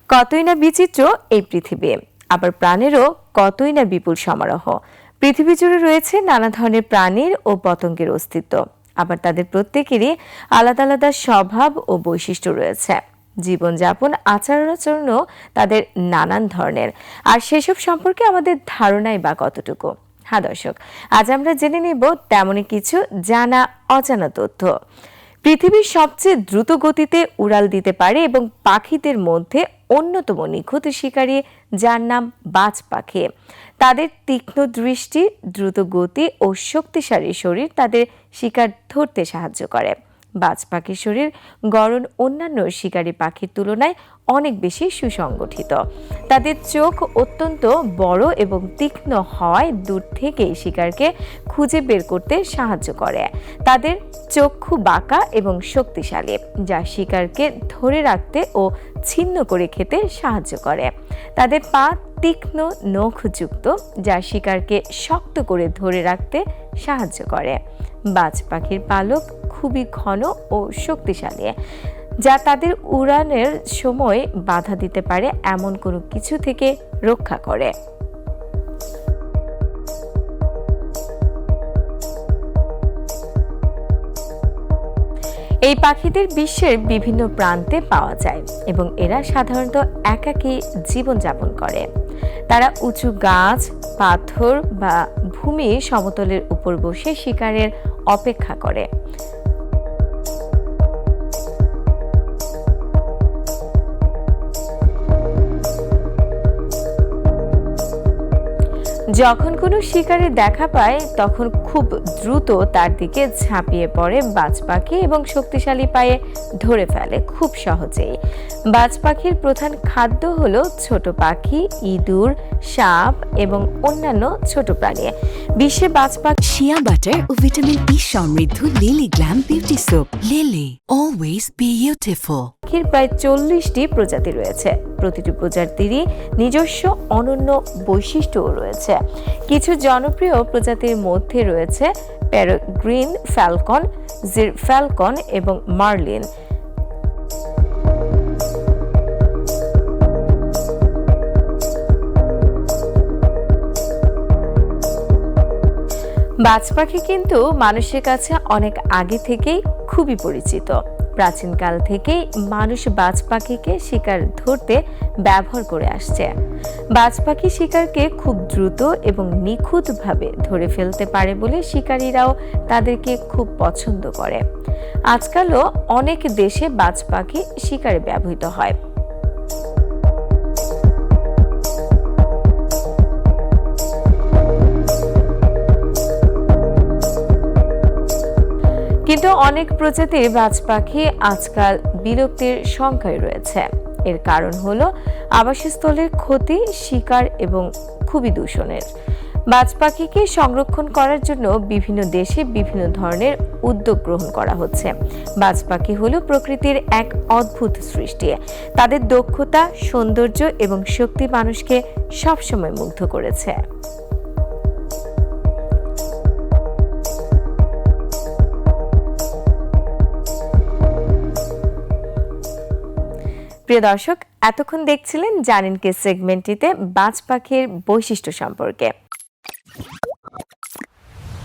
কতই না বিচিত্র এই পৃথিবী, আবার প্রাণেরও কতই না বিপুল সমারোহ। পৃথিবী জুড়ে রয়েছে নানা ধরনের প্রাণীর ও পতঙ্গের অস্তিত্ব, আবার তাদের প্রত্যেকেরই আলাদা আলাদা স্বভাব ও বৈশিষ্ট্য রয়েছে। জীবনযাপন, আচার আচরণও তাদের নানান ধরনের, আর সেসব সম্পর্কে আমাদের ধারণাই বা কতটুকু। হ্যাঁ দর্শক, আজ আমরা জেনে নেব তেমনই কিছু জানা অজানা তথ্য। পৃথিবীর সবচেয়ে দ্রুত গতিতে উড়াল দিতে পারে এবং পাখিদের মধ্যে অন্যতম নিখুঁত শিকারী, যার নাম বাজ পাখি। তাদের তীক্ষ্ণ দৃষ্টি, দ্রুত গতি ও শক্তিশালী শরীর তাদের শিকার ধরতে সাহায্য করে। বাজ পাখির শরীর গড়ন অন্যান্য শিকারী পাখির তুলনায় অনেক বেশি সুসংগঠিত। তাদের চোখ অত্যন্ত বড় এবং তীক্ষ্ণ হওয়ায় দূর থেকেই শিকারকে খুঁজে বের করতে সাহায্য করে। তাদের চক্ষু বাঁকা এবং শক্তিশালী, যা শিকারকে ধরে রাখতে ও ছিন্ন করে খেতে সাহায্য করে। তাদের পা তীক্ষ্ণ নখযুক্ত, যা শিকারকে শক্ত করে ধরে রাখতে সাহায্য করে। বাজ পাখির পালক খুবই ঘন ও শক্তিশালী, যা তাদের উড়ানের সময় বাধা দিতে পারে এমন কোনো কিছু থেকে রক্ষা করে। এই পাখিদের বিশ্বের বিভিন্ন প্রান্তে পাওয়া যায় এবং এরা সাধারণত একাকী জীবনযাপন করে। তারা উঁচু গাছ, পাথর বা ভূমি সমতলের উপর বসে শিকারের অপেক্ষা করে। যখন কোনো শিকারের দেখা পায় তখন খুব দ্রুত তার দিকে ঝাঁপিয়ে পড়ে বাজ পাখি এবং শক্তিশালী পায়ে ধরে ফেলে খুব সহজেই। বাজ পাখির প্রধান খাদ্য হলো ছোট পাখি, ইঁদুর, সাপ এবং অন্যান্য ছোট প্রাণী। বিশ্বে বাজ পাখি শিয়া বাটার ও ভিটামিন ই সমৃদ্ধ lily glam beauty soap. Lily, always beautiful. পাখির প্রায় 40টি প্রজাতি রয়েছে। প্রতিটি প্রজাতিরই নিজস্ব অনন্য বৈশিষ্ট্যও রয়েছে। কিছু জনপ্রিয় প্রজাতির মধ্যে রয়েছে প্যারাগ্রিন ফ্যালকন, জির ফ্যালকন এবং মার্লিন। বাজ পাখি কিন্তু মানুষের কাছে অনেক আগে থেকেই খুবই পরিচিত। প্রাচীনকাল থেকেই মানুষ বাজ পাখিকে শিকার ধরতে ব্যবহার করে আসছে। বাজ পাখি শিকারকে খুব দ্রুত এবং নিখুঁতভাবে ধরে ফেলতে পারে বলে শিকারীরাও তাদেরকে খুব পছন্দ করে। আজকালও অনেক দেশে বাজ পাখি শিকারে ব্যবহৃত হয়। কিন্তু অনেক প্রজাতির বাজ পাখি আজকাল বিলুপ্তির সংখ্যায় রয়েছে। এর কারণ হলো আবাসস্থলের ক্ষতি, শিকার এবং খুবই দূষণের। বাজ পাখিকে সংরক্ষণ করার জন্য বিভিন্ন দেশে বিভিন্ন ধরনের উদ্যোগ গ্রহণ করা হচ্ছে। বাজ পাখি হলো প্রকৃতির এক অদ্ভুত সৃষ্টি। তাদের দক্ষতা, সৌন্দর্য এবং শক্তি মানুষকে সবসময় মুগ্ধ করেছে। প্রিয় দর্শক, এতক্ষণ দেখছিলেন জানেন কি সেগমেন্টটিতে বাজ পাখির বৈশিষ্ট্য সম্পর্কে।